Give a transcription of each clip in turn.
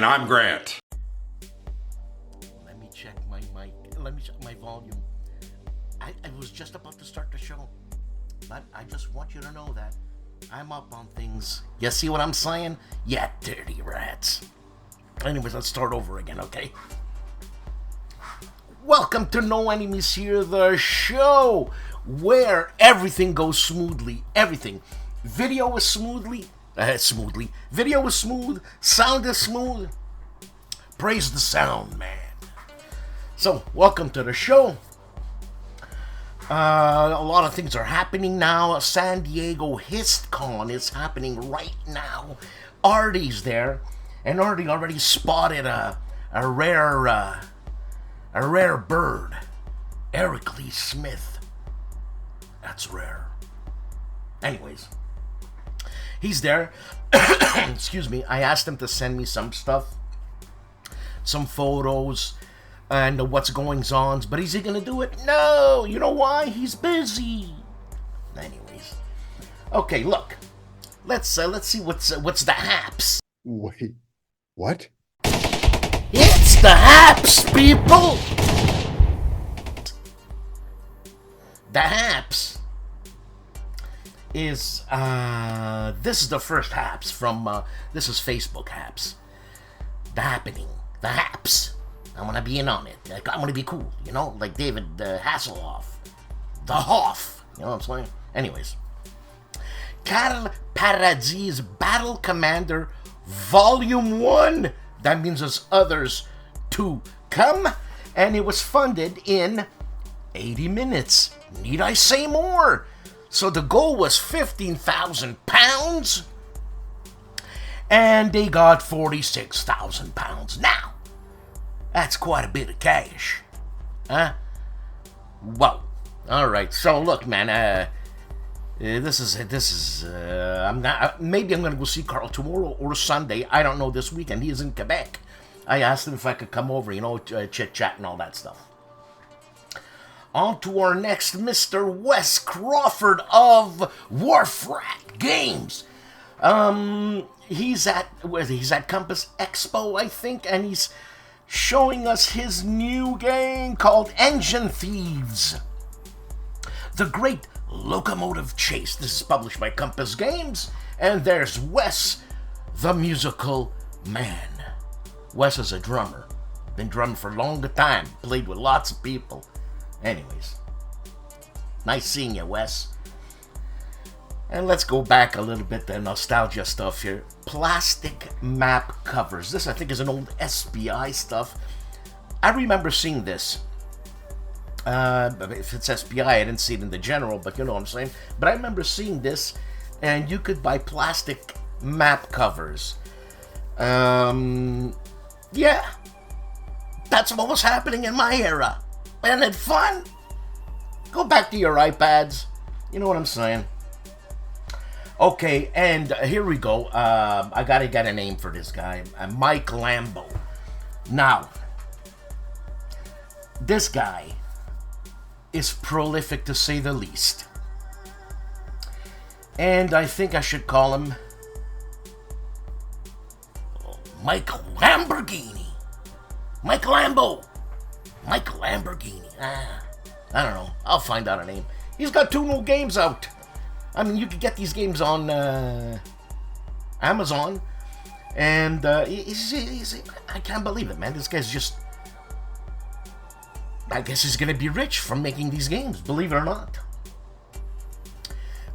And I'm Grant. Let me check my mic. Let me check my volume. I was just about to start the show, but I just want you to know that I'm up on things. You see what I'm saying? Yeah, dirty rats. Anyways, let's start over again, okay? Welcome to No Enemies Here, the show where everything goes smoothly. Everything. Video is smoothly. Video is smooth. Sound is smooth. Praise the sound, man. So, welcome to the show. A lot of things are happening now. San Diego HistCon is happening right now. Artie's there, and Artie already spotted a rare bird, Eric Lee Smith. That's rare. Anyways, he's there. Excuse me. I asked him to send me some stuff, some photos, and what's goings on. But is he gonna do it? No. You know why? He's busy. Anyways, okay. Look, let's see what's the haps. Wait, what? It's the haps, people. The haps is this is the first haps from this is Facebook haps. The happening, the haps. I'm gonna be in on it. Like, I'm gonna be cool, you know, like David Hasselhoff, the Hoff. You know what I'm saying? Anyways, Carl Paradis Battle Commander Volume 1. That means there's others to come, and it was funded in 80 minutes. Need I say more? So the goal was £15,000, and they got £46,000. Now, that's quite a bit of cash, huh? Whoa! All right. So look, man. This is. I'm not. Maybe I'm gonna go see Carl tomorrow or Sunday. I don't know. This weekend he is in Quebec. I asked him if I could come over. You know, chit chat and all that stuff. On to our next, Mr. Wes Crawford of Warfrat Games. He's at Compass Expo, I think, and he's showing us his new game called Engine Thieves. The Great Locomotive Chase. This is published by Compass Games, and there's Wes, the musical man. Wes is a drummer. Been drumming for a long time. Played with lots of people. Anyways, nice seeing you, Wes. And let's go back a little bit to nostalgia stuff here. Plastic map covers. This, I think, is an old SPI stuff. I remember seeing this. If it's SPI, I didn't see it in the general, but you know what I'm saying. But I remember seeing this, and you could buy plastic map covers. Yeah, that's what was happening in my era. Isn't it fun? Go back to your iPads. You know what I'm saying. Okay, and here we go. I gotta get a name for this guy. Mike Lambo. Now, this guy is prolific to say the least. And I think I should call him Mike Lamborghini. Mike Lambo. Mike Lamborghini. I don't know. I'll find out a name. He's got 2 new games out. I mean, you can get these games on Amazon. And I can't believe it, man. This guy's just... I guess he's going to be rich from making these games, believe it or not.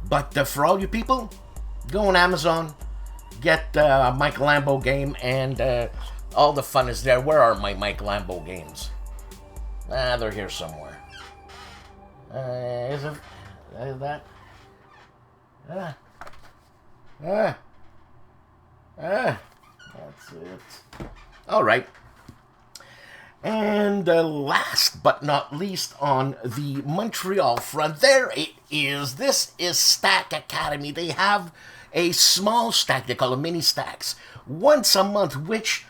But for all you people, go on Amazon, get Mike Lambo game, and all the fun is there. Where are my Mike Lambo games? They're here somewhere. Is it? Is that? That's it. All right. And last but not least, on the Montreal front, there it is. This is Stack Academy. They have a small stack. They call them mini stacks. Once a month, which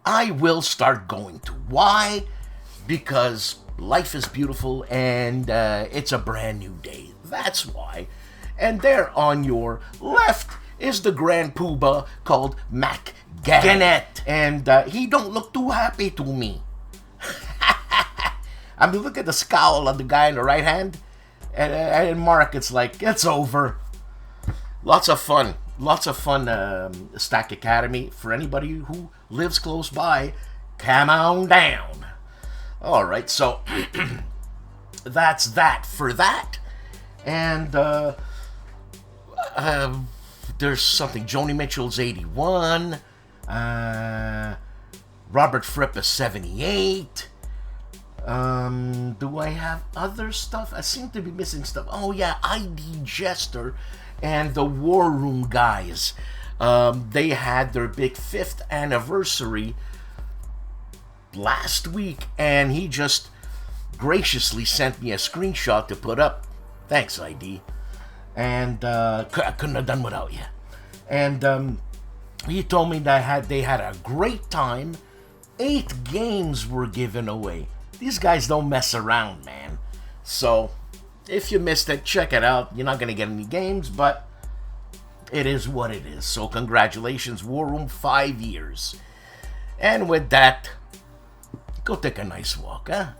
I will start going to. Why? Because life is beautiful and it's a brand new day. That's why. And there on your left is the Grand Poobah called Mac Gannett. And he don't look too happy to me. I mean, look at the scowl of the guy in the right hand. And Mark, it's like, it's over. Lots of fun. Lots of fun, Stack Academy. For anybody who lives close by, come on down. All right, so that's that for that. And there's something. Joni Mitchell's 81. Robert Fripp is 78. Do I have other stuff? I seem to be missing stuff. Oh yeah, ID Jester and the War Room guys. They had their big 5th anniversary last week, and he just graciously sent me a screenshot to put up. Thanks, ID. And I couldn't have done without you. And he told me that they had a great time. 8 games were given away. These guys don't mess around, man. So, if you missed it, check it out. You're not going to get any games, but it is what it is. So, congratulations, War Room, 5 years. And with that, go take a nice walk, huh?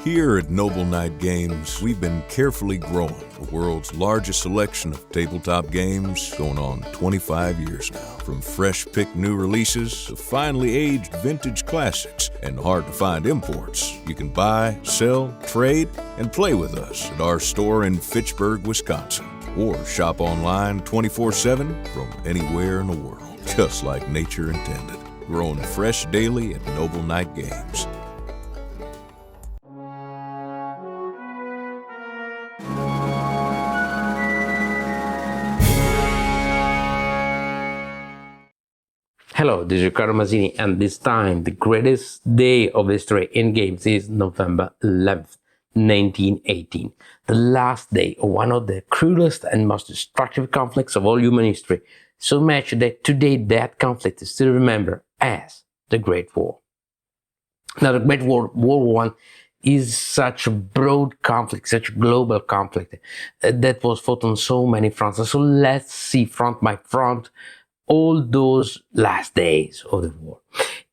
Here at Noble Knight Games, we've been carefully growing the world's largest selection of tabletop games going on 25 years now. From fresh-picked new releases to finely aged vintage classics and hard-to-find imports, you can buy, sell, trade, and play with us at our store in Fitchburg, Wisconsin. Or shop online 24/7 from anywhere in the world, just like nature intended. Grown fresh daily at Noble Knight Games. Hello, this is Riccardo Masini, and this time the greatest day of history in games is November 11th, 1918. The last day of one of the cruelest and most destructive conflicts of all human history, so much that today that conflict is still remembered as the Great War. Now, the Great War, World War I, is such a broad conflict, such a global conflict that was fought on so many fronts. So let's see front by front all those last days of the war.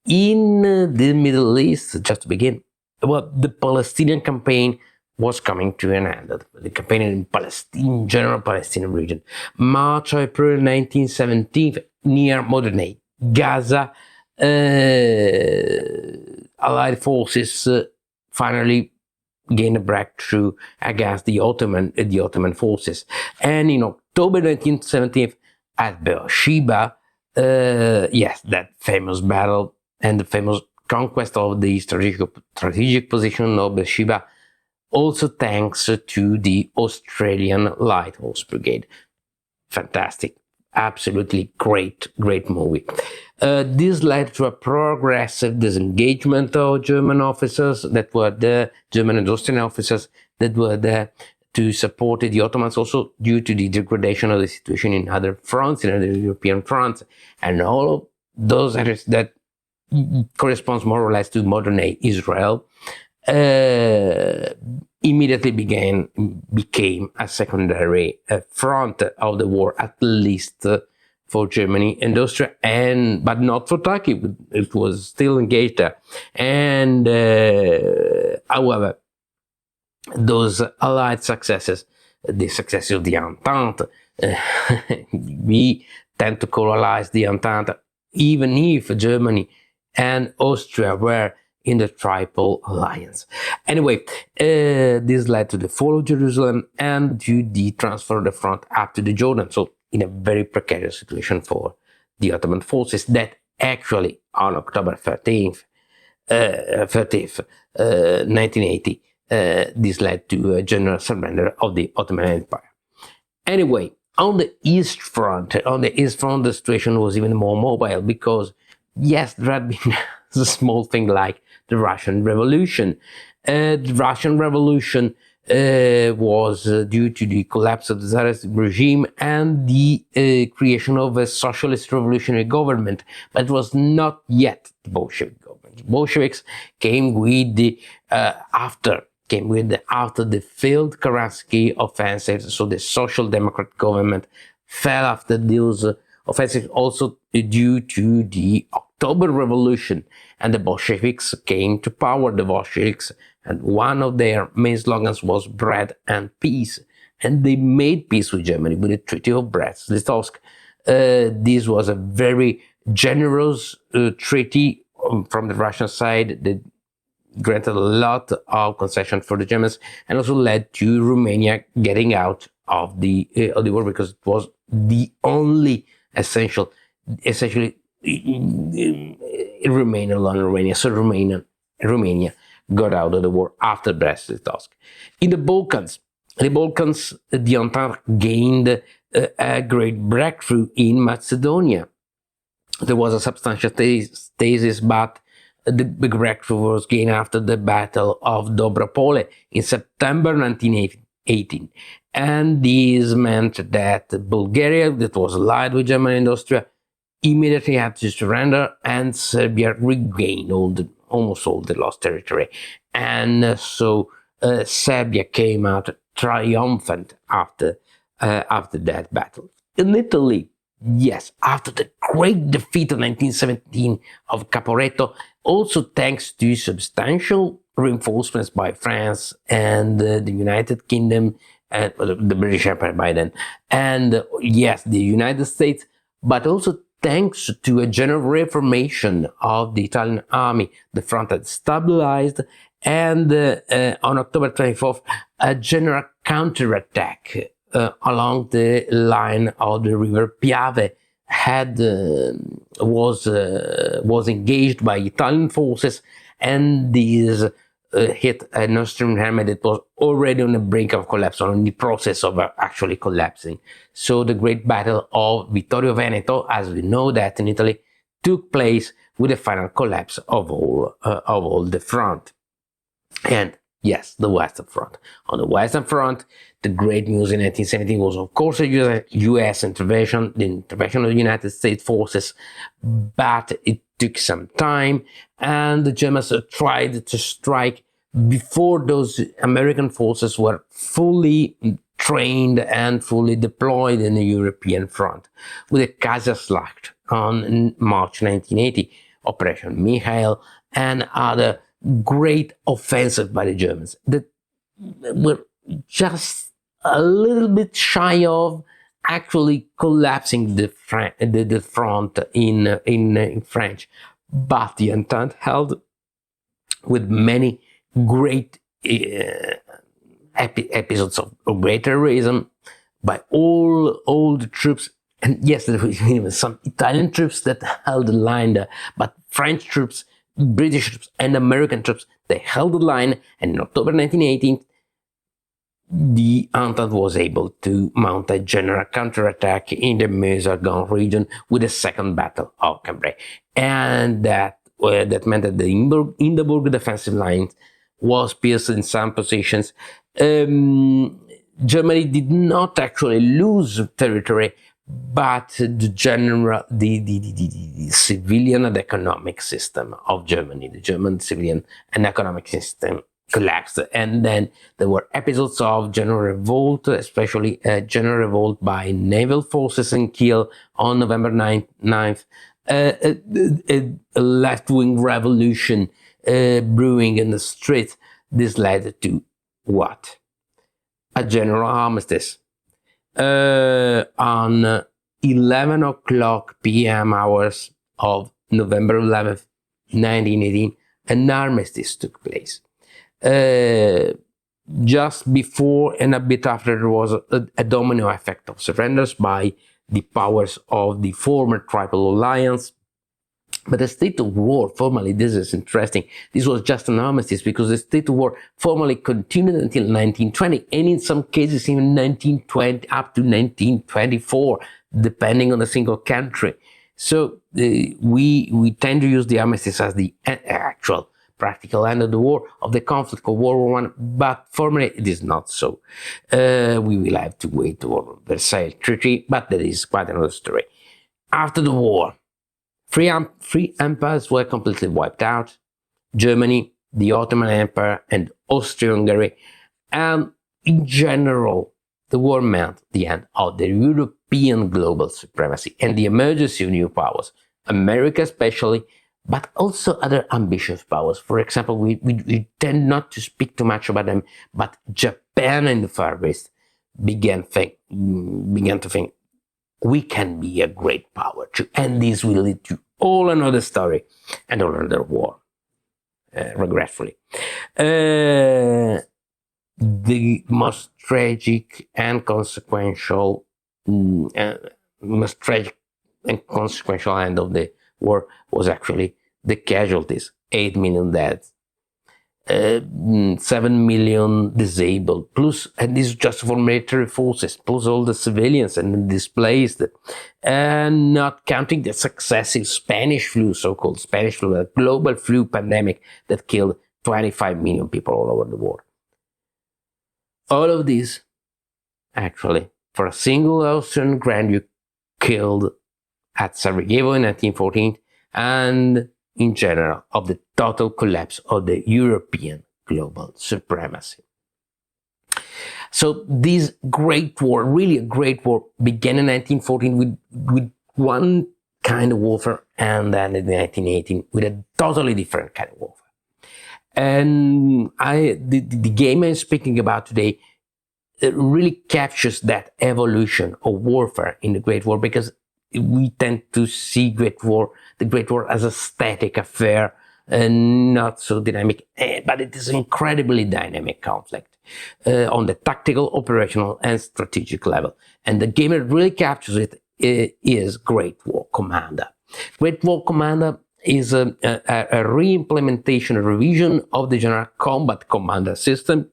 In the Middle East, just to begin, well, the Palestinian campaign was coming to an end. The campaign in Palestine, general Palestinian region. March, April 1917, near modern-day Gaza, Allied forces finally gained a breakthrough against the Ottoman forces. And in October 1917, at Beersheba, yes, that famous battle and the famous conquest of the strategic position of Beersheba, also thanks to the Australian Light Horse Brigade. Fantastic, absolutely great movie. This led to a progressive disengagement of German officers that were there, German and Austrian officers that were there to support the Ottomans, also due to the degradation of the situation in other fronts, in other European fronts, and all of those areas that corresponds more or less to modern-day Israel, immediately became a secondary front of the war, at least for Germany and Austria, but not for Turkey. It was still engaged there. And however, those Allied successes, the success of the Entente, we tend to colonize the Entente, even if Germany and Austria were in the Triple Alliance. Anyway, this led to the fall of Jerusalem and to the transfer of the front up to the Jordan. So in a very precarious situation for the Ottoman forces that actually on October 30th, 1980, this led to a general surrender of the Ottoman Empire. Anyway, on the East Front, the situation was even more mobile because, yes, there had been a small thing like the Russian Revolution. The Russian Revolution was due to the collapse of the Tsarist regime and the creation of a socialist revolutionary government, but it was not yet the Bolshevik government. The Bolsheviks came with after the failed Kerensky offensive, so the Social Democrat government fell after those offensive also due to the October Revolution, and the Bolsheviks came to power. The Bolsheviks, and one of their main slogans was bread and peace, and they made peace with Germany with the Treaty of Brest-Litovsk. This was a very generous treaty from the Russian side that granted a lot of concession for the Germans, and also led to Romania getting out of the war, because it was the only essentially remain alone in Romania. So Romania got out of the war after Brest-Litovsk. In the Balkans, the Entente gained a great breakthrough in Macedonia. There was a substantial stasis, but the big breakthrough was gained after the Battle of Dobropole in September 1918. And this meant that Bulgaria, that was allied with Germany and Austria, immediately had to surrender, and Serbia regained almost all the lost territory. And so Serbia came out triumphant after that battle. In Italy, yes, after the great defeat of 1917 of Caporetto, also thanks to substantial reinforcements by France and the United Kingdom, and the British Empire by then, and yes, the United States, but also thanks to a general reformation of the Italian army, the front had stabilized, and on October 24th, a general counterattack along the line of the river Piave was engaged by Italian forces, and these hit an Austrian army that was already on the brink of collapse, or in the process of actually collapsing. So the great battle of Vittorio Veneto, as we know that in Italy, took place with the final collapse of all the front. And yes, the Western Front. On the Western Front, the great news in 1917 was, of course, a U.S. intervention, the intervention of the United States forces, but it took some time, and the Germans tried to strike before those American forces were fully trained and fully deployed in the European front, with the Kaiserschlacht on March 1980, Operation Michael, and other great offensives by the Germans that were just a little bit shy of actually collapsing the front in French, but the Entente held with many great episodes of great heroism by all the troops. And yes, there were even some Italian troops that held the line there, but French troops, British troops, and American troops, they held the line, and in October 1918, the Entente was able to mount a general counterattack in the Meuse-Argonne region with the Second Battle of Cambrai. And that meant that the Hindenburg defensive line was pierced in some positions. Germany did not actually lose territory, but the civilian and economic system of Germany, the German civilian and economic system, collapsed. And then there were episodes of general revolt, especially a general revolt by naval forces in Kiel on November 9th, a left-wing revolution brewing in the street. This led to what? A general armistice. On 11 o'clock p.m. hours of November 11th, 1918, an armistice took place. Just before and a bit after, there was a domino effect of surrenders by the powers of the former Triple Alliance. But the state of war, formally, this is interesting, this was just an armistice, because the state of war formally continued until 1920, and in some cases even 1920 up to 1924, depending on a single country. So we tend to use the armistice as the actual practical end of the war, of the conflict of World War I, but formally it is not so. We will have to wait for the Versailles Treaty, but that is quite another story. After the war, three empires were completely wiped out: Germany, the Ottoman Empire, and Austria-Hungary. And in general, The war meant the end of the European global supremacy and the emergence of new powers, America especially, but also other ambitious powers. For example, we tend not to speak too much about them, but Japan and the Far East began to think we can be a great power too, and this will lead to all another story and all another war, regretfully. The most tragic and consequential end of the war was actually the casualties: 8 million dead, 7 million disabled, plus, and this is just for military forces, plus all the civilians and displaced, and not counting the successive Spanish flu, so-called Spanish flu, a global flu pandemic that killed 25 million people all over the world. All of this, actually, for a single Austrian Grand Duke killed at Sarajevo in 1914, and in general, of the total collapse of the European global supremacy. So this great war, really a great war, began in 1914 with one kind of warfare, and then in 1918 with a totally different kind of warfare. And the game I'm speaking about today, it really captures that evolution of warfare in the Great War, because we tend to see the Great War as a static affair and not so dynamic, but it is an incredibly dynamic conflict on the tactical, operational, and strategic level. And the game that really captures it is Great War Commander. Great War Commander is a re-implementation, a revision of the General Combat Commander system.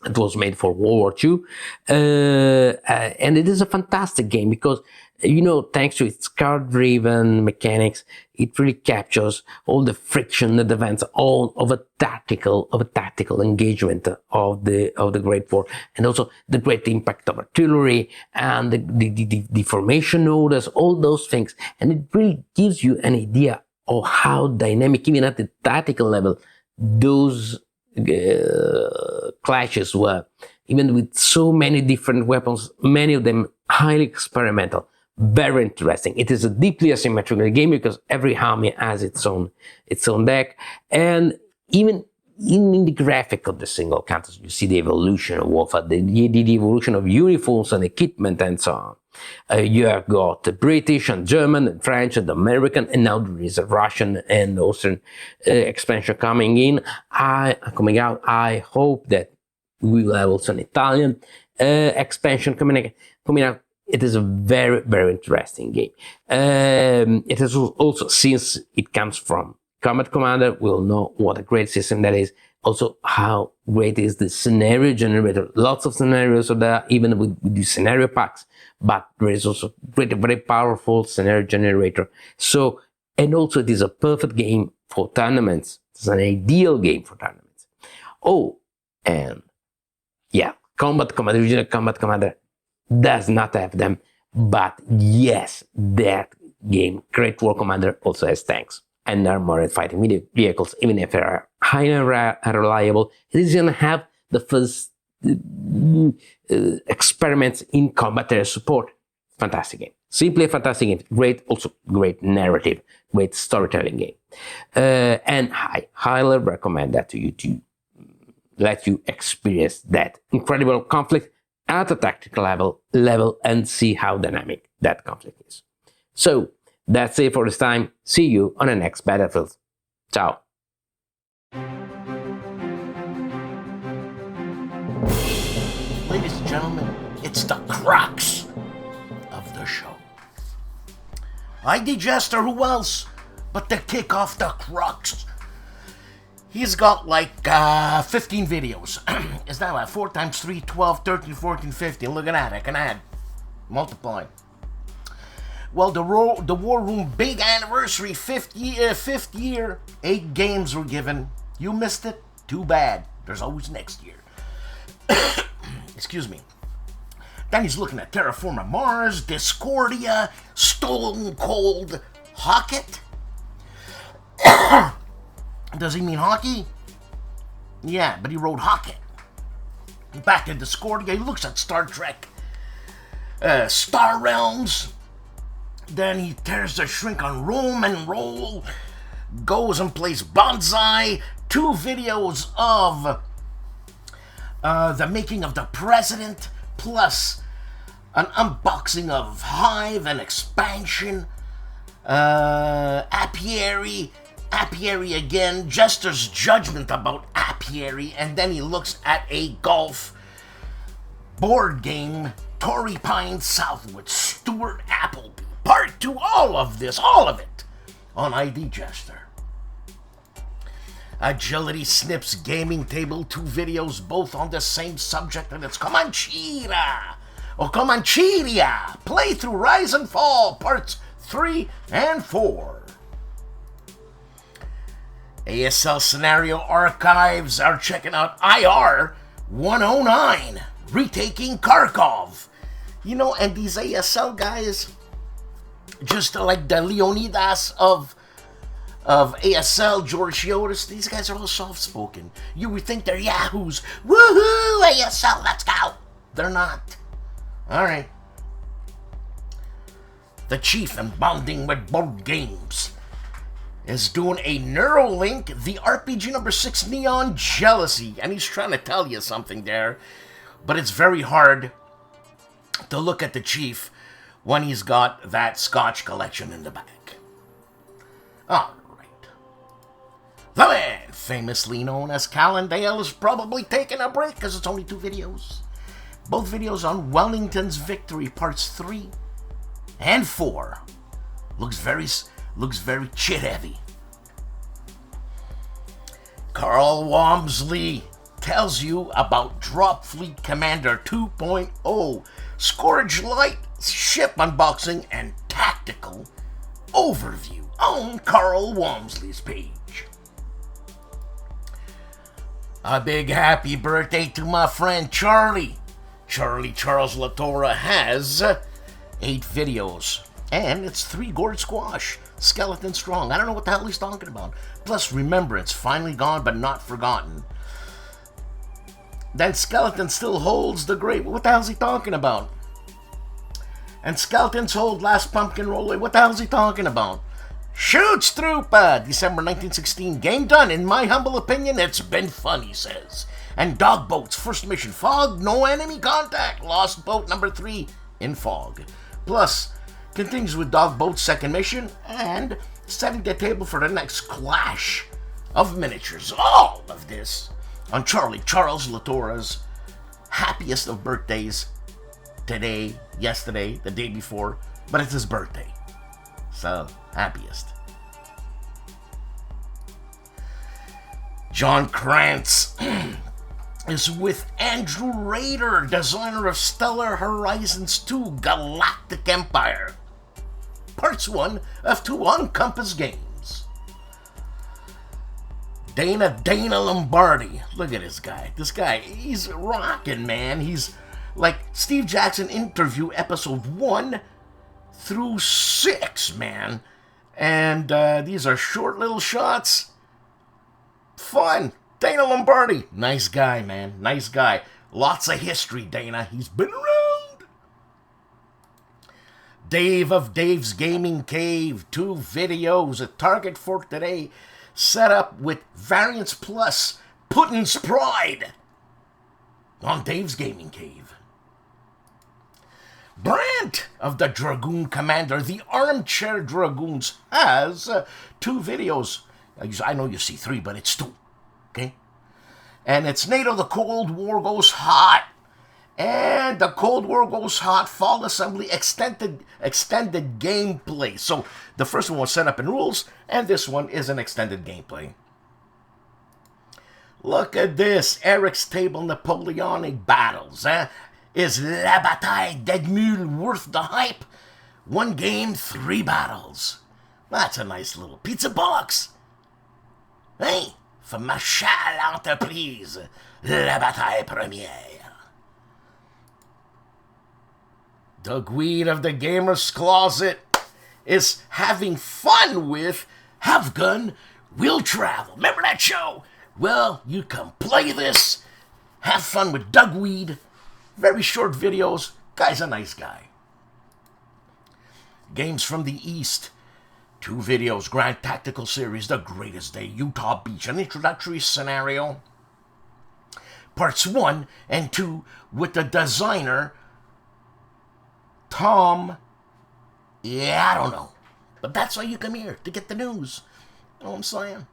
It was made for World War II, and it is a fantastic game because, you know, thanks to its card-driven mechanics, it really captures all the friction that demands all of a tactical engagement of the Great War, and also the great impact of artillery and the formation orders, all those things, and it really gives you an idea of how dynamic, even at the tactical level, those clashes were, even with so many different weapons, many of them highly experimental, very interesting. It is a deeply asymmetrical game because every army has its own deck, and even in the graphic of the single counters, you see the evolution of warfare, the evolution of uniforms and equipment and so on. You have got the British and German and French and American, and now there is a Russian and Austrian expansion coming out. I hope that we will have also an Italian expansion coming out. It is a very, very interesting game. It is also, since it comes from Combat Commander, we'll know what a great system that is. Also, how great is the scenario generator. Lots of scenarios are there, even with the scenario packs, but there is also very powerful scenario generator. So, and also it is a perfect game for tournaments. It's an ideal game for tournaments. Oh, and yeah, Combat Commander, original Combat Commander does not have them, but yes, that game, Great War Commander, also has tanks and armored fighting vehicles, even if they are highly reliable. It is going to have the first experiments in combat air support. Fantastic game. Simply a fantastic game. Great, also great narrative, great storytelling game. And I highly recommend that to you to let you experience that incredible conflict at a tactical level and see how dynamic that conflict is. So, that's it for this time. See you on the next battlefield. Ciao. Ladies and gentlemen, it's the crux of the show. ID Jester, who else? But to kick off the crux, he's got like 15 videos. It's now at 4 times 3, 12, 13, 14, 15. Look at that, I can add. Multiply. Well, the War Room big anniversary, 5th year, 8 games were given. You missed it? Too bad. There's always next year. Excuse me. Then he's looking at Terraforming Mars, Discordia, Stone Cold Hocket. Does he mean hockey? Yeah, but he wrote Hocket. Back in Discordia, he looks at Star Trek, Star Realms. Then he tears the shrink on Roam and Roll, goes and plays Bonsai. 2 videos of the making of the president, plus an unboxing of Hive and expansion. Apiary again, Jester's judgment about Apiary, and then he looks at a golf board game, Torrey Pines Southwood, Stuart Appleby, part 2, all of it, on ID Jester. Agility Snips Gaming Table, 2 videos, both on the same subject, and it's Comancheria, Playthrough Rise and Fall, parts 3 and 4. ASL Scenario Archives are checking out IR 109, retaking Kharkov. You know, and these ASL guys, just like the Leonidas of ASL, George Yotis, these guys are all soft-spoken. You would think they're yahoos. Woohoo, ASL, let's go. They're not. All right. The Chief and Bonding with Board Games is doing a Neuralink, the RPG number 6 Neon Jealousy, and he's trying to tell you something there, but it's very hard to look at the Chief when he's got that Scotch collection in the back. All right. The man, famously known as Calandale, is probably taking a break because it's only 2 videos. Both videos on Wellington's victory, parts 3 and 4. Looks very chit heavy. Carl Walmsley tells you about Drop Fleet Commander 2.0, Scourge Light ship unboxing and tactical overview on Carl Walmsley's page. A big happy birthday to my friend Charlie. Charlie Charles Latora has 8 videos, and it's 3 gourd squash, skeleton strong. I don't know what the hell he's talking about. Plus remembrance, finally gone but not forgotten. Then skeleton still holds the great. What the hell's he talking about? And skeletons hold last pumpkin roll. What the hell's he talking about? Shoots Troopa, December 1916. Game done. In my humble opinion, it's been fun, he says. And Dog Boats, first mission, fog, no enemy contact. Lost boat number 3 in fog. Plus, continues with Dog Boat's second mission and setting the table for the next clash of miniatures. All of this on Charlie Charles Latora's happiest of birthdays today, yesterday, the day before, but it's his birthday. So, happiest. John Krantz is with Andrew Rader, designer of Stellar Horizons 2 Galactic Empire. Parts 1 of 2 on Compass Games. Dana Lombardi. Look at this guy. This guy, he's rocking, man. He's like Steve Jackson interview episode 1 through 6, man. And these are short little shots. Fun. Dana Lombardi. Nice guy, man. Nice guy. Lots of history, Dana. He's been around. Dave of Dave's Gaming Cave. 2 videos. A target for today. Set up with Variants Plus. Putin's Pride. On Dave's Gaming Cave. Brant of the Dragoon Commander, the Armchair Dragoons, has 2 videos. I know you see 3, but it's 2. Okay? And it's NATO, the Cold War Goes Hot. And the Cold War Goes Hot Fall Assembly extended gameplay. So the first one was set up in rules, and this one is an extended gameplay. Look at this. Eric's Table Napoleonic Battles. Is La Bataille d'Edmule worth the hype? 1 game, 3 battles. That's a nice little pizza box. Hey, for Marshal Entreprise, La Bataille Première. The Queen of the Gamer's Closet is having fun with Have Gun, Will Travel. Remember that show? Well, you can play this have fun with Dugweed. Very short videos. Guy's a nice guy. Games from the East. 2 videos. Grand Tactical Series, The Greatest Day, Utah Beach. An introductory scenario. Parts 1 and 2 with the designer, Tom. Yeah, I don't know. But that's why you come here, to get the news. You know what I'm saying?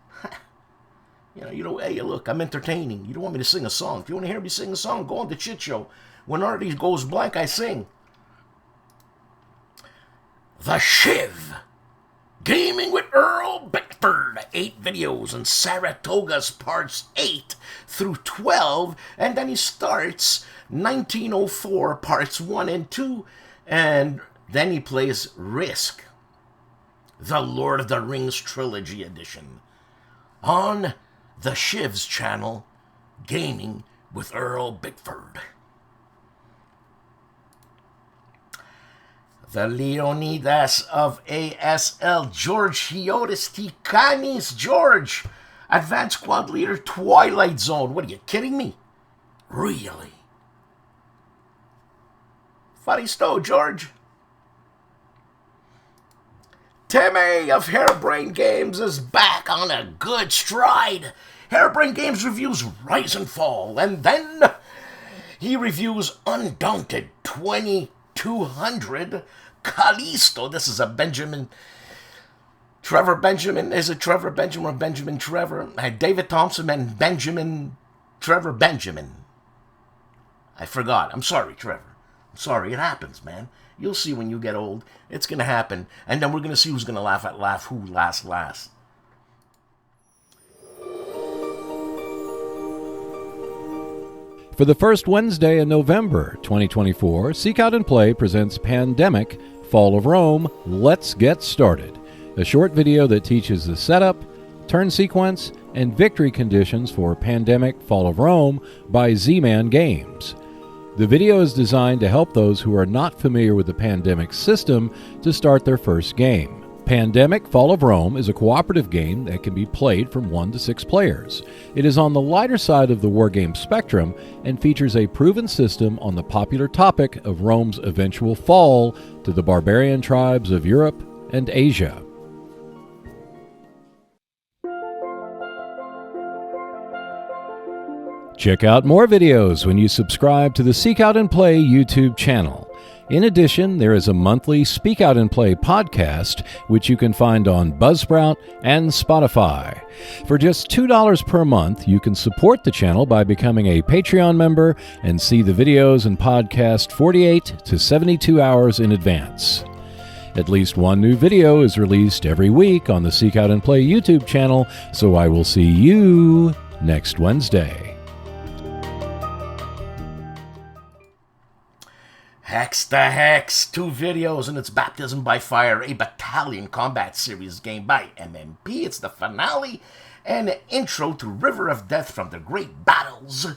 Hey, look, I'm entertaining. You don't want me to sing a song. If you want to hear me sing a song, go on the Chit Show. When Artie goes blank, I sing. The Shiv. Gaming with Earl Bickford. 8 videos in Saratoga's parts 8 through 12. And then he starts 1904 parts 1 and 2. And then he plays Risk. The Lord of the Rings Trilogy Edition. On the Shiv's channel, Gaming with Earl Bickford. The Leonidas of ASL, George Hiotis Tikanis. George, Advanced Squad Leader, Twilight Zone. What, are you kidding me? Really? Funny stow, George. Timmy of Harebrained Games is back on a good stride. Harebrained Games reviews Rise and Fall, and then he reviews Undaunted 2200 Callisto. This is a Trevor Benjamin. Is it Trevor Benjamin or Benjamin Trevor? David Thompson and Trevor Benjamin. I forgot. I'm sorry, Trevor. I'm sorry. It happens, man. You'll see when you get old. It's going to happen. And then we're going to see who's going to laugh who last. For the first Wednesday in November 2024, Seek Out and Play presents Pandemic, Fall of Rome, Let's Get Started, a short video that teaches the setup, turn sequence, and victory conditions for Pandemic, Fall of Rome by Z-Man Games. The video is designed to help those who are not familiar with the Pandemic system to start their first game. Pandemic Fall of Rome is a cooperative game that can be played from 1 to 6 players. It is on the lighter side of the wargame spectrum and features a proven system on the popular topic of Rome's eventual fall to the barbarian tribes of Europe and Asia. Check out more videos when you subscribe to the Seek Out and Play YouTube channel. In addition, there is a monthly Speak Out and Play podcast, which you can find on Buzzsprout and Spotify. For just $2 per month, you can support the channel by becoming a Patreon member and see the videos and podcast 48 to 72 hours in advance. At least one new video is released every week on the Seek Out and Play YouTube channel, so I will see you next Wednesday. Hex the Hex, 2 videos in its Baptism by Fire, a Battalion Combat Series game by MMP. It's the finale and an intro to River of Death from the great battles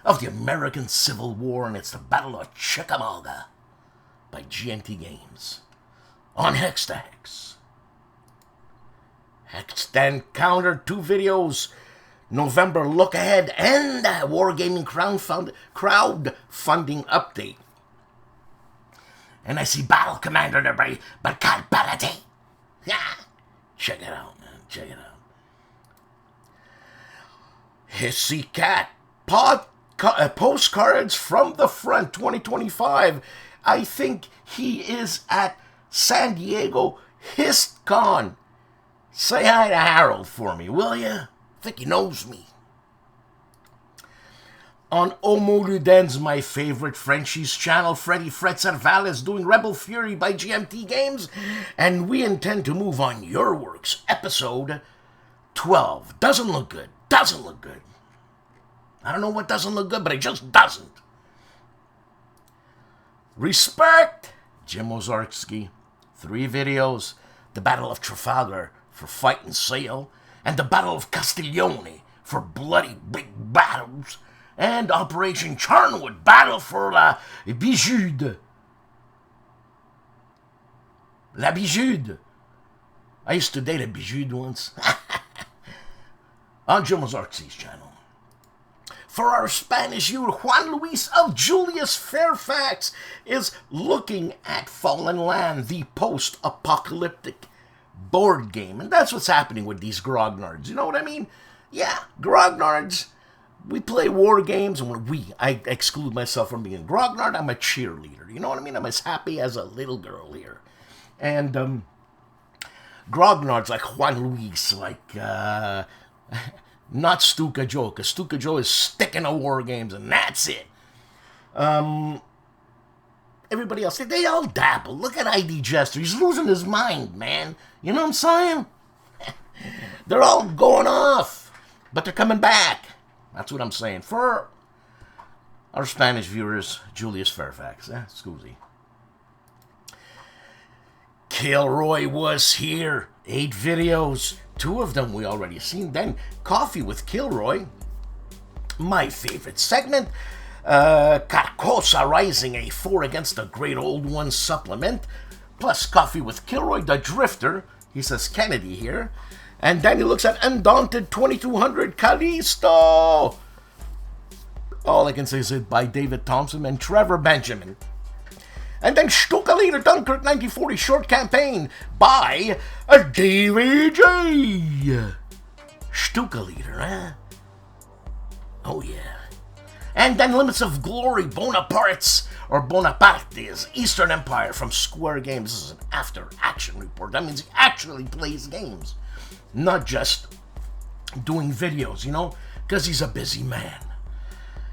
of the American Civil War, and it's the Battle of Chickamauga by GNT Games on Hex the Hex. Hex the Encounter, 2 videos, November look ahead, and a Wargaming crowdfunding update. And I see Battle Commander there, but capability. Yeah. Check it out, man. Check it out. Hissy Cat. Postcards from the Front 2025. I think he is at San Diego HistCon. Say hi to Harold for me, will you? I think he knows me. On Omoluden's my favorite Frenchie's channel, Freddy Fred Cervales doing Rebel Fury by GMT Games, and we intend to move on Your Works, episode 12. Doesn't look good. Doesn't look good. I don't know what doesn't look good, but it just doesn't. Respect, Jim Ozarski. 3 videos, the Battle of Trafalgar for Fight and Sail, and the Battle of Castiglione for bloody big battles, and Operation Charnwood, Battle for La Bijude. La Bijude. I used to date a Bijude once. On Jim Ozarksi's channel. for our Spanish viewer, Juan Luis of Julius Fairfax is looking at Fallen Land, the post-apocalyptic board game. And that's what's happening with these grognards. You know what I mean? Yeah, grognards. We play war games, and when I exclude myself from being a grognard, I'm a cheerleader. You know what I mean? I'm as happy as a little girl here. And grognards like Juan Luis, like not STUKAJOE, because STUKAJOE is sticking to war games, and that's it. Everybody else, they all dabble. Look at ID Jester. He's losing his mind, man. You know what I'm saying? They're all going off, but they're coming back. That's what I'm saying. For our Spanish viewers, Julius Fairfax. Scusi. KilRoyWasHere. 8 videos. 2 of them we already seen. Then Coffee with KilRoy. My favorite segment. Carcosa Rising, a 4 against the Great Old One supplement. Plus Coffee with KilRoy, the Drifter. He says Kennedy here. And then he looks at Undaunted 2200 Callisto. All I can say is it by David Thompson and Trevor Benjamin. And then STUKAJOE Dunkirk 1940 short campaign by Davey J. STUKAJOE, huh? Oh yeah. And then Limits of Glory Bonapartes or Bonapartes Eastern Empire from Square Games. This is an after action report. That means he actually plays games. Not just doing videos, you know, because he's a busy man.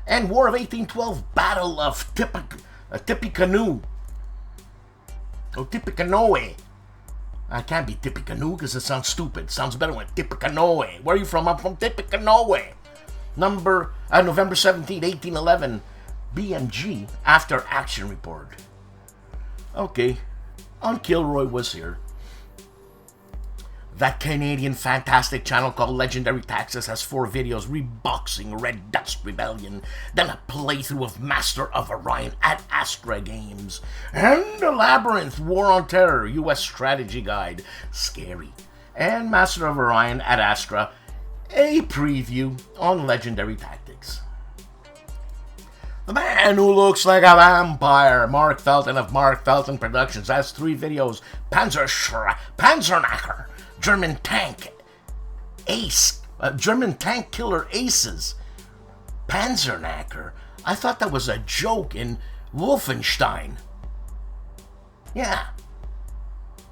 And War of 1812, Battle of Tippecanoe. Oh, Tippecanoe. I can't be Tippecanoe because it sounds stupid. It sounds better when Tippecanoe. Where are you from? I'm from Tippecanoe. November 17, 1811. BMG After Action Report. Okay, on KilRoyWasHere. That Canadian fantastic channel called Legendary Taxes has 4 videos reboxing Red Dust Rebellion, then a playthrough of Master of Orion at Astra Games, and a Labyrinth War on Terror US Strategy Guide, scary, and Master of Orion at Astra, a preview on Legendary Tactics. The man who looks like a vampire, Mark Felton of Mark Felton Productions, has 3 videos, Panzernacker, German tank ace, German tank killer aces, Panzernacker. I thought that was a joke in Wolfenstein. Yeah.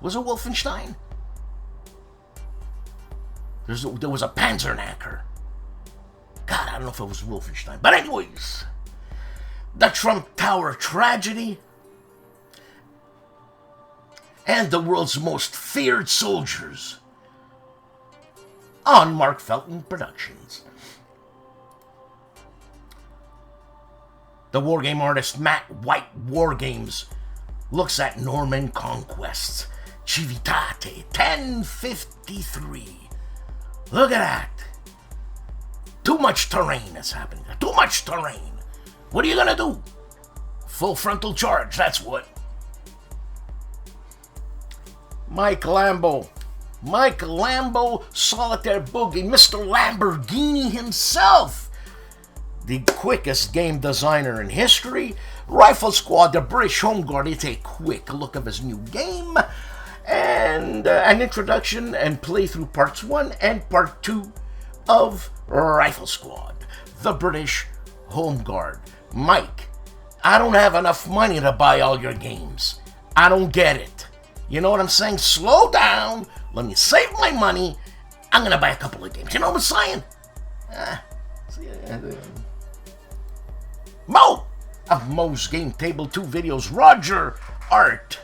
Was it Wolfenstein? There was a Panzernacker. God, I don't know if it was Wolfenstein. But anyways, the Trump Tower tragedy and the world's most feared soldiers on Mark Felton Productions. The wargame artist Matt White Wargames looks at Norman conquests. Civitate 1053. Look at that. Too much terrain is happening. Too much terrain. What are you gonna do? Full frontal charge, that's what. Mike Lambo, Solitaire Boogie, Mr. Lamborghini himself, the quickest game designer in history. Rifle Squad, the British Home Guard. It's a quick look of his new game, and an introduction and playthrough parts 1 and part 2 of Rifle Squad, the British Home Guard. Mike, I don't have enough money to buy all your games. I don't get it. You know what I'm saying? Slow down. Let me save my money. I'm going to buy a couple of games. You know what I'm saying? Mo of Mo's Game Table 2 videos. Roger Art.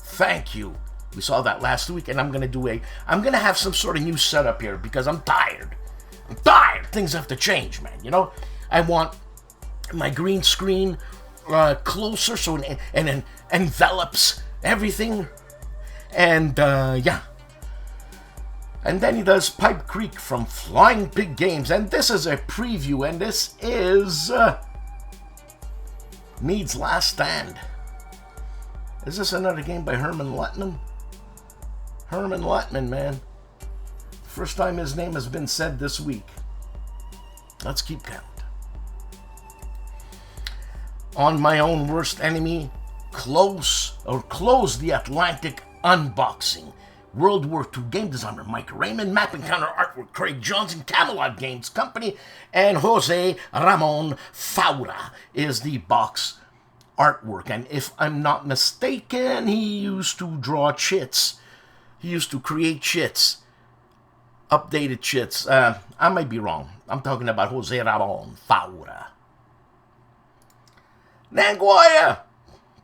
Thank you. We saw that last week, and I'm going to have some sort of new setup here because I'm tired. Things have to change, man. You know, I want my green screen closer so it envelops everything. And, yeah. And then he does Pipe Creek from Flying Pig Games. And this is a preview, and this is Mead's Last Stand. Is this another game by Herman Lutman? Herman Lutman, man. First time his name has been said this week. Let's keep count. on my own worst enemy, Close the Atlantic unboxing. World War II game designer Mike Raymond, map and counter artwork Craig Johnson, Camelot Games Company, and Jose Ramon Faura is the box artwork. And if I'm not mistaken, he used to draw chits. He used to create chits. Updated chits. I might be wrong. I'm talking about Jose Ramon Faura. Nagoya!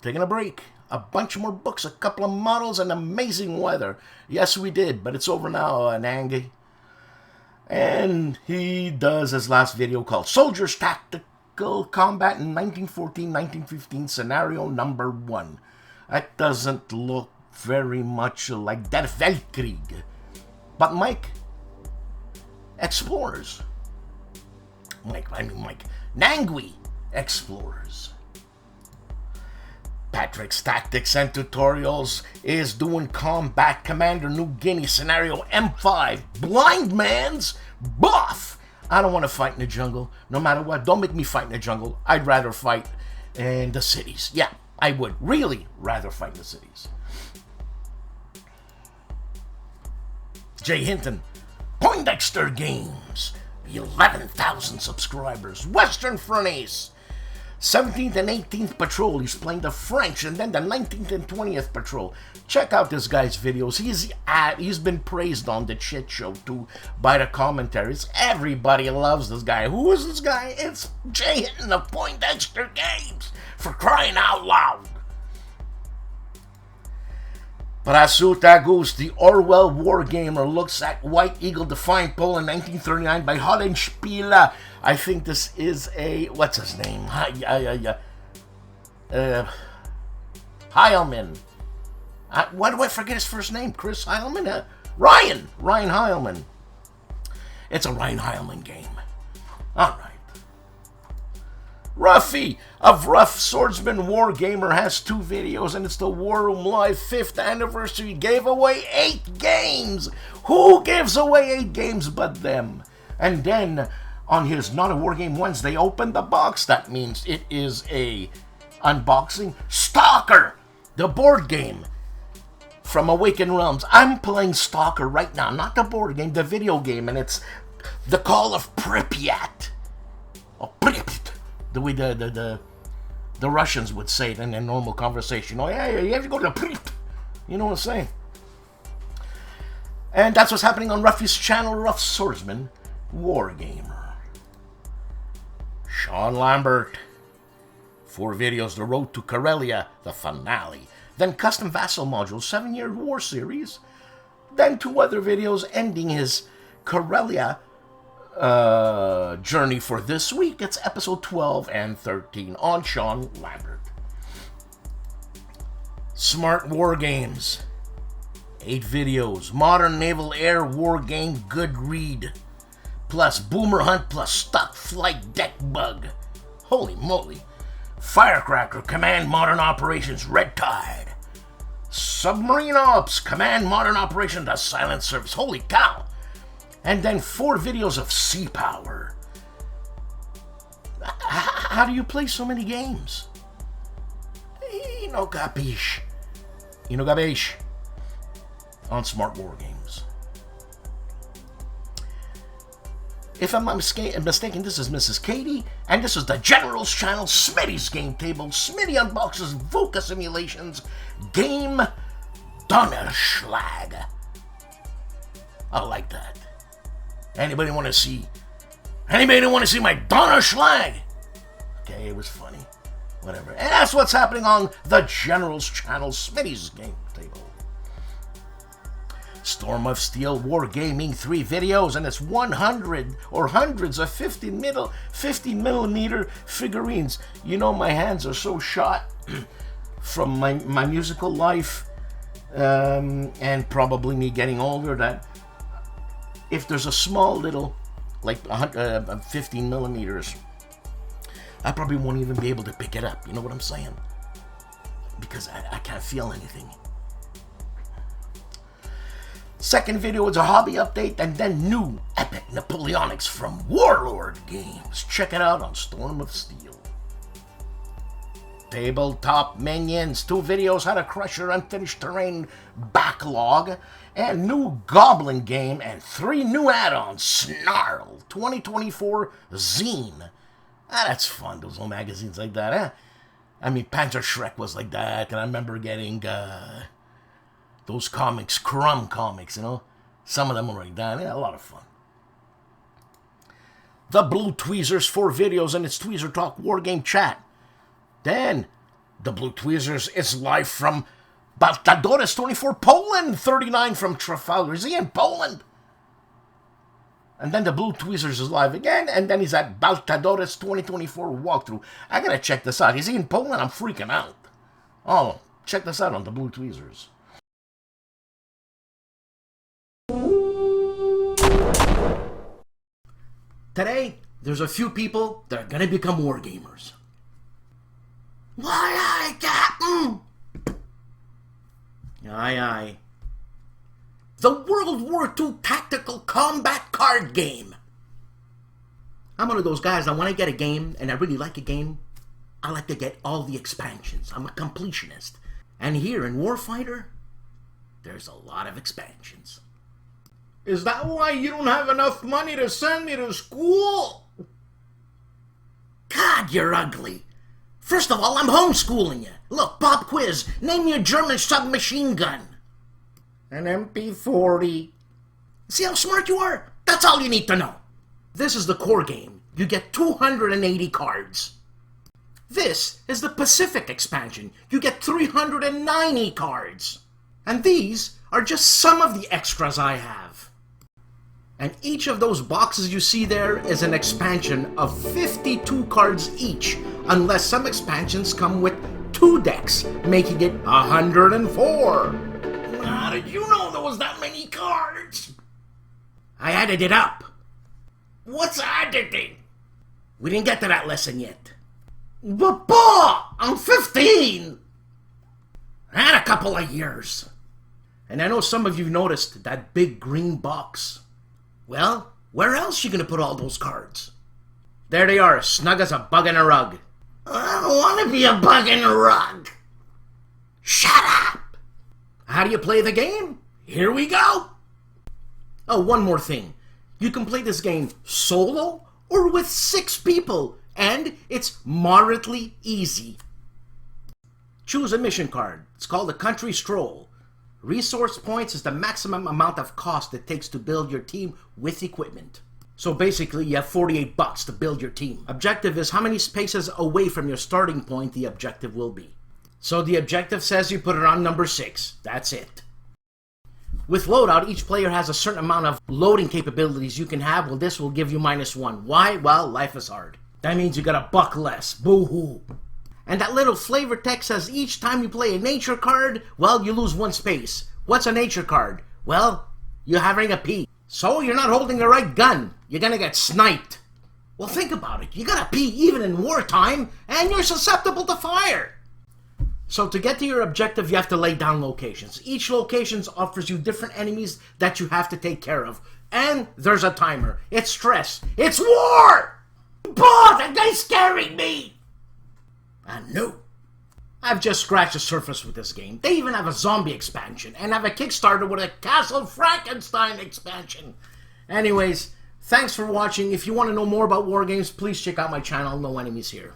Taking a break. A bunch more books, a couple of models, and amazing weather. Yes, we did, but it's over now, Nangi. And he does his last video called Soldiers Tactical Combat in 1914-1915 Scenario Number 1. That doesn't look very much like Der Weltkrieg. But Mike explores. Mike Nangui explores. Patrick's Tactics and Tutorials is doing Combat Commander New Guinea Scenario M5. Blind Man's Buff. I don't want to fight in the jungle. No matter what, don't make me fight in the jungle. I'd rather fight in the cities. Yeah, I would really rather fight in the cities. Jay Hinton, Poindexter Games, 11,000 subscribers, Western Furnace, 17th and 18th Patrol. He's playing the French, and then the 19th and 20th Patrol. Check out this guy's videos. He's been praised on the Chit Show too by the commentaries. Everybody loves this guy. Who is this guy? It's Jay Hinton of Poindexter Games, for crying out loud. Prasuta Goose, the Orwell Wargamer, looks at White Eagle Defiant Poland 1939 by HOLLANDSPIELE. I think this is a, what's his name? Heilman. Why do I forget his first name? Chris Heilman? Ryan Heilman. It's a Ryan Heilman game. All right. Ruffy of Rough Swordsman Wargamer has 2 videos, and it's the War Room Live 5th anniversary. Gave away 8 games. Who gives away 8 games but them? And then on his Not a War Game Wednesday, open the box. That means it is a unboxing. Stalker, the board game from Awaken Realms. I'm playing Stalker right now, not the board game, the video game, and it's the Call of Pripyat. Oh, Pripyat. The way the Russians would say it in their normal conversation. Oh, yeah, you have to go to Pripyat. You know what I'm saying? And that's what's happening on Ruffy's channel, Rough Swordsman Wargamer. Sean Lambert. 4 videos, The Road to Karelia, the finale. Then Custom Vassal Module, 7-Year War Series. Then 2 other videos ending his Karelia journey for this week. It's episode 12 and 13 on Sean Lambert. Smart War Games. 8 videos. Modern Naval Air War Game Good Read. Plus Boomer Hunt plus Stuck Flight Deck Bug. Holy moly. Firecracker Command Modern Operations Red Tide. Submarine Ops Command Modern Operation The Silent Service. Holy cow. And then 4 videos of Sea Power. How do you play so many games? No capiche. No capiche. On Smart War Games. If I'm not mistaken, this is Mrs. Katie, and this is the General's Channel, Smitty's Game Table, Smitty Unboxes, VUCA Simulations, Game Donnerschlag. I like that. Anybody want to see my Donnerschlag? Okay, it was funny. Whatever. And that's what's happening on the General's Channel, Smitty's Game Table. Storm of Steel Wargaming, 3 videos, and it's 100 or hundreds of 15 millimeter figurines. You know, my hands are so shot from my musical life and probably me getting older that if there's a small little, like 15 millimeters, I probably won't even be able to pick it up. You know what I'm saying? Because I can't feel anything. Second video is a hobby update, and then new epic Napoleonics from Warlord Games. Check it out on Storm of Steel. tabletop minions, 2 videos how to crush your unfinished terrain backlog, and new goblin game, and 3 new add-ons. Snarl 2024 zine. That's fun, those little magazines like that, eh? I mean, Panzer Shrek was like that, and I remember getting those comics, Crumb comics, you know? Some of them were like that. Yeah, a lot of fun. The Blue Tweezers 4 videos and its Tweezer Talk Wargame chat. Then, the Blue Tweezers is live from Baltadores 24 Poland, 39 from Trafalgar. Is he in Poland? And then the Blue Tweezers is live again, and then he's at Baltadores 2024 walkthrough. I gotta check this out. Is he in Poland? I'm freaking out. Oh, check this out on the Blue Tweezers. Today, there's a few people that are gonna become wargamers. Aye, aye, Captain! Aye, aye. The World War II Tactical Combat Card Game. I'm one of those guys that when I get a game, and I really like a game, I like to get all the expansions. I'm a completionist. And here in Warfighter, there's a lot of expansions. Is that why you don't have enough money to send me to school? God, you're ugly. First of all, I'm homeschooling you. Look, pop quiz. Name me a German submachine gun. An MP40. See how smart you are? That's all you need to know. This is the core game. You get 280 cards. This is the Pacific expansion. You get 390 cards. And these are just some of the extras I have. And each of those boxes you see there is an expansion of 52 cards each, unless some expansions come with 2 decks, making it 104. How did you know there was that many cards? I added it up. What's editing? We didn't get to that lesson yet. But, I'm 15! I had a couple of years. And I know some of you noticed that big green box. Well, where else you gonna put all those cards? There they are, snug as a bug in a rug. I don't want to be a bug in a rug. Shut up! How do you play the game? Here we go! Oh, one more thing. You can play this game solo or with 6 people, and it's moderately easy. Choose a mission card. It's called a Country Stroll. Resource points is the maximum amount of cost it takes to build your team with equipment. So basically, you have 48 bucks to build your team. Objective is how many spaces away from your starting point the objective will be. So the objective says you put it on number 6. That's it. With loadout, each player has a certain amount of loading capabilities you can have. Well, this will give you -1. Why? Well, life is hard. That means you got a buck less. Boo-hoo. And that little flavor text says each time you play a nature card, well, you lose 1 space. What's a nature card? Well, you're having a pee. So you're not holding the right gun. You're gonna get sniped. Well, think about it. You gotta pee even in wartime, and you're susceptible to fire. So to get to your objective, you have to lay down locations. Each location offers you different enemies that you have to take care of. And there's a timer. It's stress. It's war! Boy, that guy's scaring me! I know. I've just scratched the surface with this game. They even have a zombie expansion and have a Kickstarter with a Castle Frankenstein expansion. Anyways, thanks for watching. If you want to know more about wargames, please check out my channel, No Enemies Here.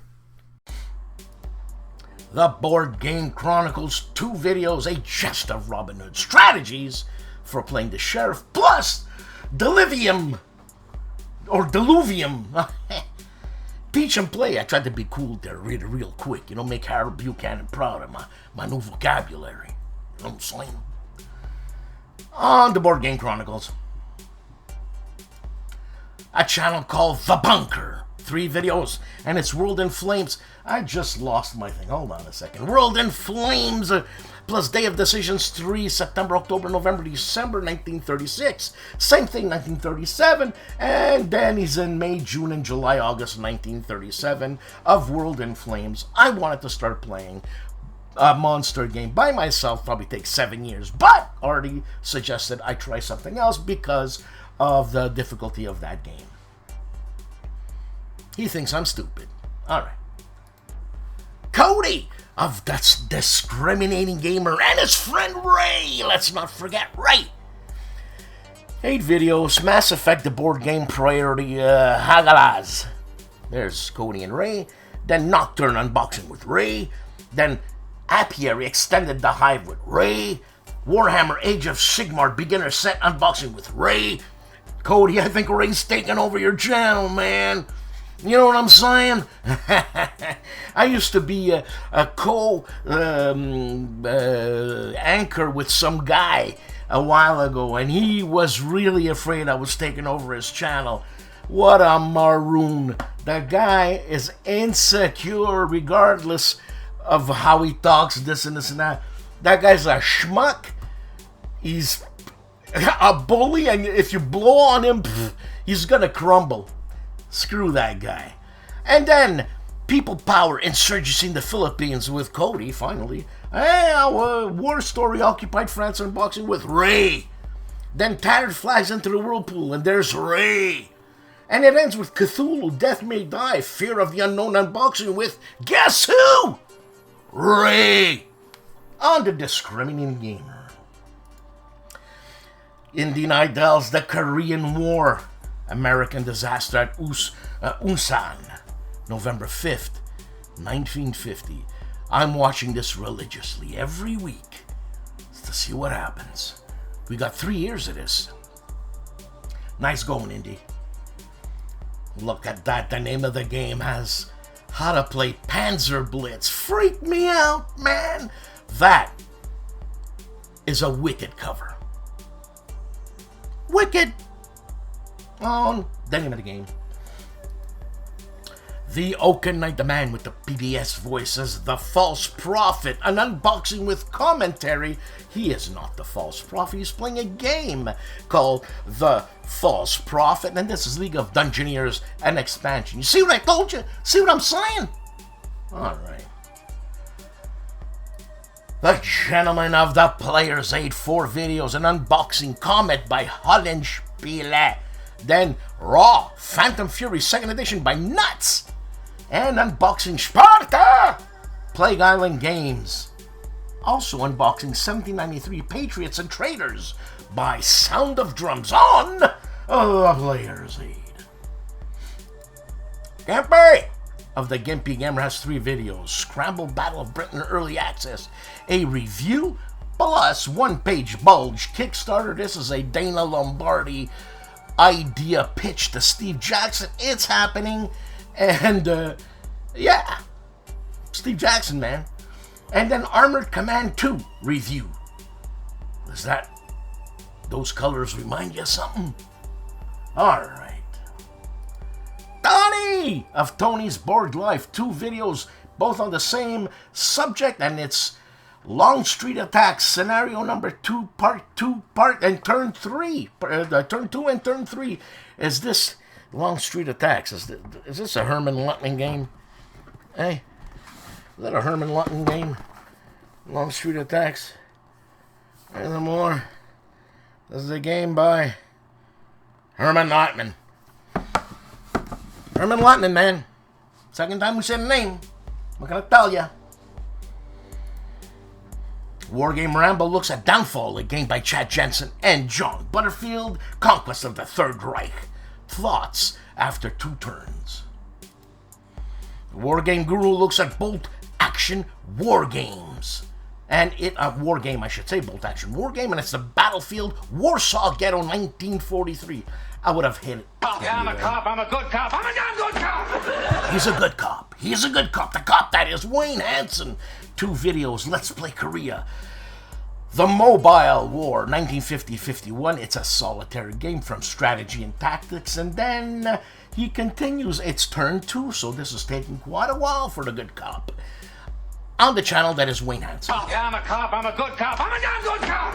The Board Game Chronicles 2 videos, a chest of Robin Hood strategies for playing the sheriff, plus Diluvium, or Diluvium. Teach and play. I tried to be cool there, real quick. You know, make Harold Buchanan proud of my new vocabulary. You know what I'm saying? On the Board Game Chronicles, a channel called The Bunker. 3 videos, and it's World in Flames. I just lost my thing. Hold on a second. World in Flames, plus Day of Decisions 3, September, October, November, December 1936. Same thing, 1937. And then he's in May, June, and July, August 1937 of World in Flames. I wanted to start playing a monster game by myself. Probably takes 7 years, but already suggested I try something else because of the difficulty of that game. He thinks I'm stupid. Alright. Cody of That's Discriminating Gamer and his friend Ray. Let's not forget Ray. 8 videos, Mass Effect the board game priority, Hagalaz. There's Cody and Ray. Then Nocturne unboxing with Ray. Then Apiary Extended the Hive with Ray. Warhammer Age of Sigmar beginner set unboxing with Ray. Cody, I think Ray's taking over your channel, man. You know what I'm saying? I used to be a anchor with some guy a while ago, and he was really afraid I was taking over his channel. What a maroon. The guy is insecure regardless of how he talks, this and this and that. That guy's a schmuck. He's a bully, and if you blow on him, he's gonna crumble. Screw that guy. And then People Power Insurgency in the Philippines with Cody, finally. War Story Occupied France unboxing with Ray. Then Tattered Flags into the Whirlpool, and there's Ray. And it ends with Cthulhu, Death May Die, Fear of the Unknown unboxing with, guess who? Ray. On the Discriminating Gamer. Indian Idols, the Korean War, American Disaster at Unsan, November 5th, 1950. I'm watching this religiously every week to see what happens. We got 3 years of this. Nice going, Indy. Look at that. The name of the game has how to play Panzer Blitz. Freak me out, man. That is a wicked cover. Wicked. Oh, the name of the game. The Oaken Night, the man with the PBS voice, says The False Prophet, an unboxing with commentary. He is not the False Prophet. He's playing a game called The False Prophet, and this is League of Dungeoneers, an expansion. You see what I told you? See what I'm saying? All right. The Gentleman of the Player's Aid, 4 videos, an unboxing comment by HOLLANDSPIELE. Then Raw, Phantom Fury 2nd edition by Nuts. And unboxing Sparta, Plague Island Games. Also unboxing 1793 Patriots and Traitors by Sound of Drums on the Player's Aid. GIMPY of the GIMPY Gamer has 3 videos. Scramble Battle of Britain Early Access, a review, plus 1-page bulge. Kickstarter, this is a Dana Lombardi idea pitch to Steve Jackson. It's happening. And, yeah, Steve Jackson, man. And then Armored Command 2 review. Does those colors remind you of something? Alright. Tony of Tony's Board Life, 2 videos, both on the same subject, and it's Long Street Attacks, scenario number 2, part 2, and turn 3. Turn 2 and turn 3. Is this Long Street Attacks? Is this a Herman Lutman game? Hey? Is that a Herman Lutman game? Long Street Attacks? Furthermore, this is a game by Herman Lutman. Herman Lutman, man. Second time we said the name. I'm gonna tell ya. Wargame Rambo looks at Downfall, a game by Chad Jensen and John Butterfield. Conquest of the Third Reich. Thoughts after 2 turns. Wargame Guru looks at Bolt Action War Games. And War Game, I should say, Bolt Action War Game, and it's the Battlefield Warsaw Ghetto 1943. I would have hit it. I'm a cop, I'm a good cop, I'm a damn good cop! He's a good cop. He's a good cop. The cop that is Wayne Hansen. 2 videos, Let's Play Korea. The Mobile War, 1950-51. It's a solitaire game from Strategy and Tactics. And then he continues. It's turn 2, so this is taking quite a while for the good cop. On the channel that is Wayne Hansen. I'm a cop, I'm a good cop, I'm a damn good cop!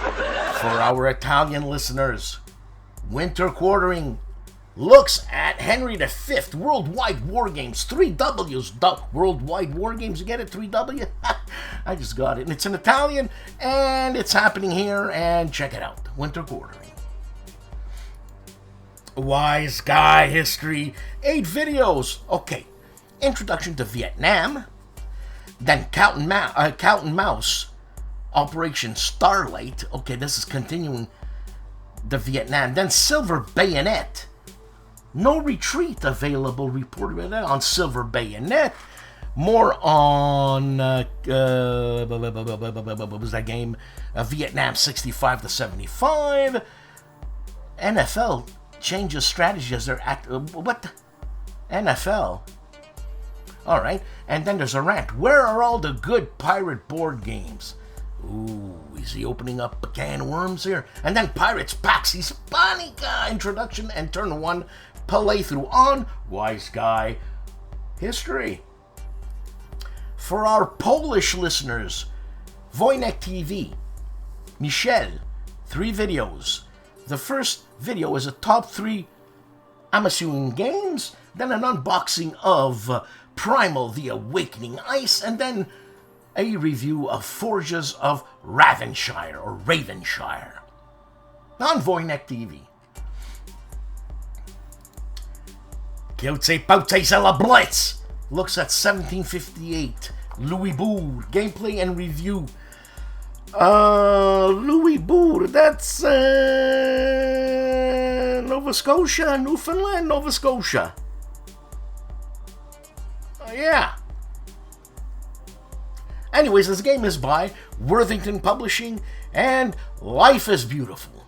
For our Italian listeners, Winter Quartering looks at Henry V Worldwide War Games. 3 W's. Worldwide War Games. You get it? 3W? I just got it. And it's in Italian, and it's happening here, and check it out. Winter Quartering. Wise Guy History. 8 videos. Okay. Introduction to Vietnam. Then Cat and Mouse, Operation Starlight. Okay, this is continuing the Vietnam. Then Silver Bayonet. No Retreat available reported on Silver Bayonet. More on what was that game? Vietnam 65 to 75. NFL changes strategy as they're what? NFL. All right, and then there's a rant. Where are all the good pirate board games? Ooh, is he opening up a can of worms here? And then Pirates Pax Hispanica introduction and turn 1 playthrough on Wise Guy History. For our Polish listeners, Wojennik TV, Michel, 3 videos. The first video is a top 3, I'm assuming, games, then an unboxing of Primal, The Awakening Ice, and then a review of Forges of Ravenshire, or Ravenshire, on Wojennik TV. Kielce Paute la Blitz looks at 1758 Louis Bourg gameplay and review. Louis Bourg, that's Nova Scotia, Newfoundland, Nova Scotia. Yeah. Anyways, this game is by Worthington Publishing, and life is beautiful.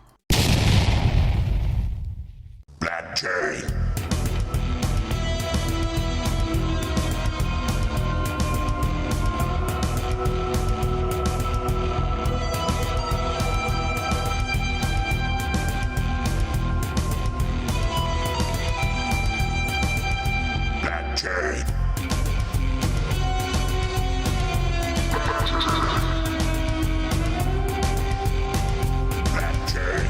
Black Cherry. Black Cherry. Black Cherry.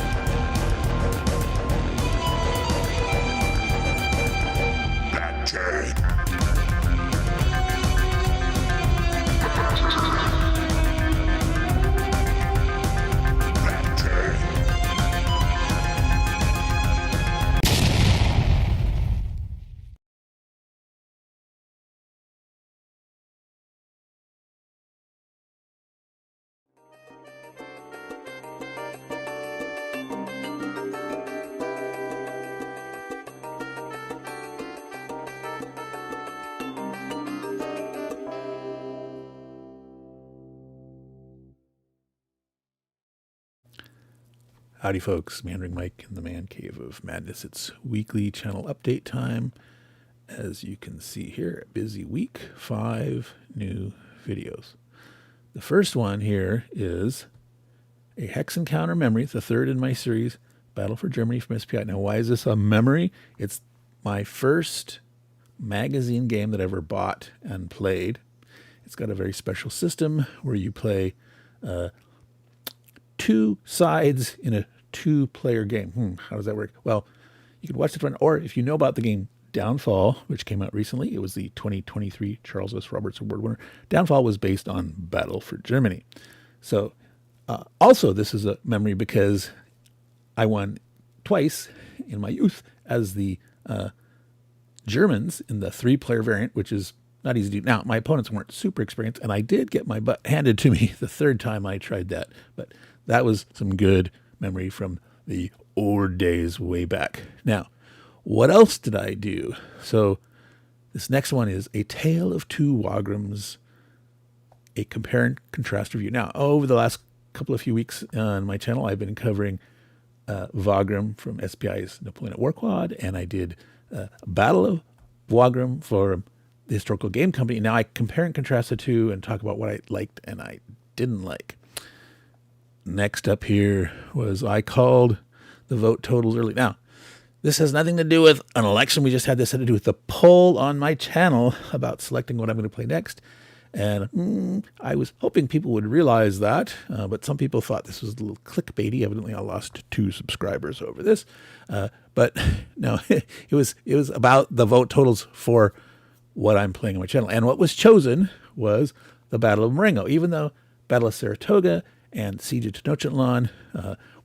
Black Cherry. Black Cherry. Howdy folks, Mandering Mike in the Man Cave of Madness. It's weekly channel update time. As you can see here, busy week, 5 new videos. The first one here is a Hex Encounter memory. It's the 3rd in my series, Battle for Germany from SPI. Now, why is this a memory? It's my first magazine game that I ever bought and played. It's got a very special system where you play 2 sides in a 2-player game. How does that work? Well, you could watch the front, or if you know about the game Downfall, which came out recently, it was the 2023 Charles S. Roberts Award winner. Downfall was based on Battle for Germany. So also this is a memory because I won twice in my youth as the Germans in the 3-player variant, which is not easy to do. Now, my opponents weren't super experienced, and I did get my butt handed to me the 3rd time I tried that. But that was some good memory from the old days way back. Now, what else did I do? So this next one is A Tale of Two Wagrams, a compare and contrast review. Now, over the last few weeks on my channel, I've been covering Wagram from SPI's Napoleon at War Quad, and I did Battle of Wagram for the Historical Game Company. Now I compare and contrast the two and talk about what I liked and I didn't like. next up here was I called the vote totals early. Now, this has nothing to do with an election we just had. This had to do with the poll on my channel about selecting what I'm going to play next. And I was hoping people would realize that, but some people thought this was a little clickbaity. Evidently, I lost 2 subscribers over this. But no, it was about the vote totals for what I'm playing on my channel. And what was chosen was the Battle of Marengo. Even though Battle of Saratoga and Siege of Tenochtitlan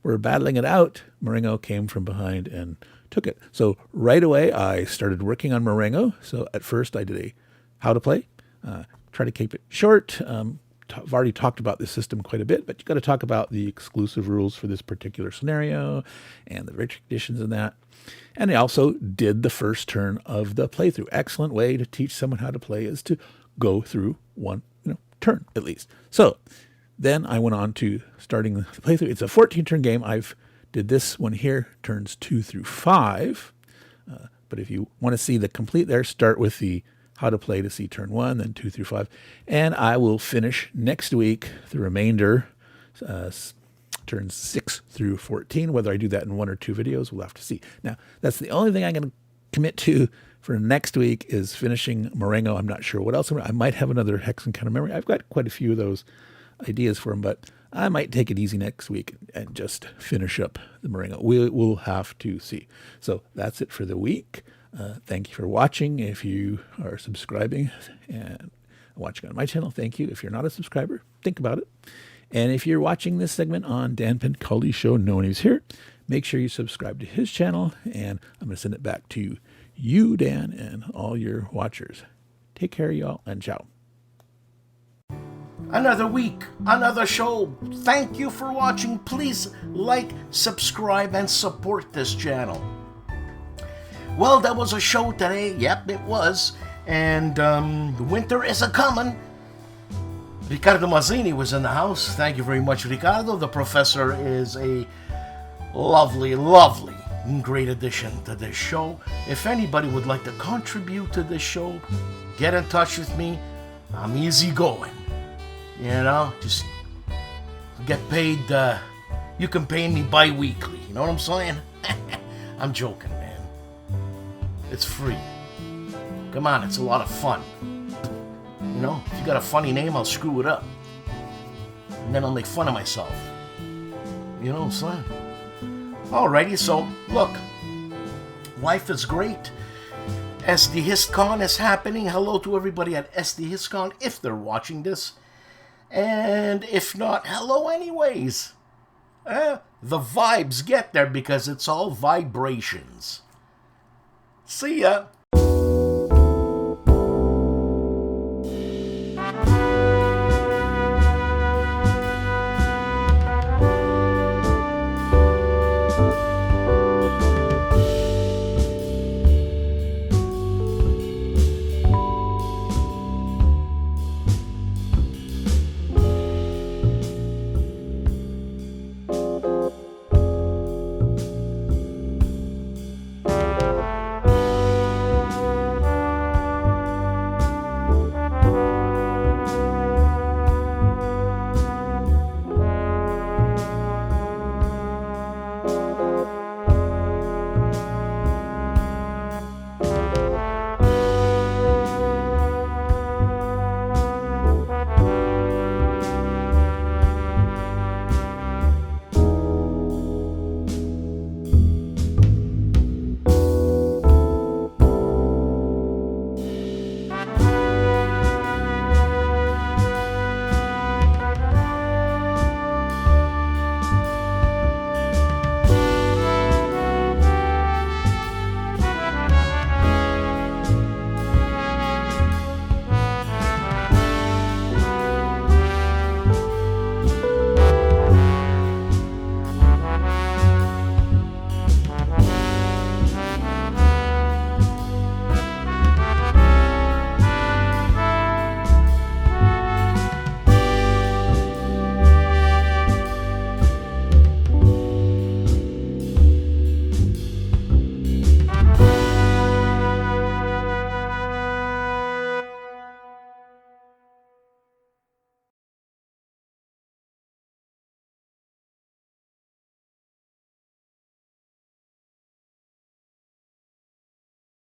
were battling it out, Marengo came from behind and took it. So right away, I started working on Marengo. So at first, I did a how to play. Try to keep it short. I've already talked about this system quite a bit, but you've got to talk about the exclusive rules for this particular scenario and the victory conditions in that. And I also did the first turn of the playthrough. Excellent way to teach someone how to play is to go through one turn at least. So then I went on to starting the playthrough. It's a 14-turn game. I've did this one here, turns 2 through 5. But if you want to see the complete there, start with the how to play to see turn 1, then 2 through 5. And I will finish next week the remainder, turns 6 through 14. Whether I do that in 1 or 2 videos, we'll have to see. Now, that's the only thing I'm going to commit to for next week is finishing Marengo. I'm not sure what else. I might have another hex encounter memory. I've got quite a few of those ideas for them, but I might take it easy next week and just finish up the Marengo. We'll have to see. So that's it for the week. Thank you for watching. If you are subscribing and watching on my channel, thank you. If you're not a subscriber, think about it. And if you're watching this segment on Dan Pencolli's show, No One Is Here, make sure you subscribe to his channel, and I'm going to send it back to you, Dan, and all your watchers. Take care, y'all, and ciao. Another week, another show. Thank you for watching. Please like, subscribe, and support this channel. Well, that was a show today. Yep, it was. And winter is a-coming. Ricardo Mazzini was in the house. Thank you very much, Ricardo. The professor is a lovely, lovely, great addition to this show. If anybody would like to contribute to this show, get in touch with me. I'm easygoing. You know, just get paid. You can pay me bi-weekly. You know what I'm saying? I'm joking, man. It's free. Come on, it's a lot of fun. You know, if you got a funny name, I'll screw it up. And then I'll make fun of myself. You know what I'm saying? Alrighty, so, look. Life is great. SD HistCon is happening. Hello to everybody at SD HistCon, if they're watching this. And if not, hello anyways. The vibes get there because it's all vibrations. See ya.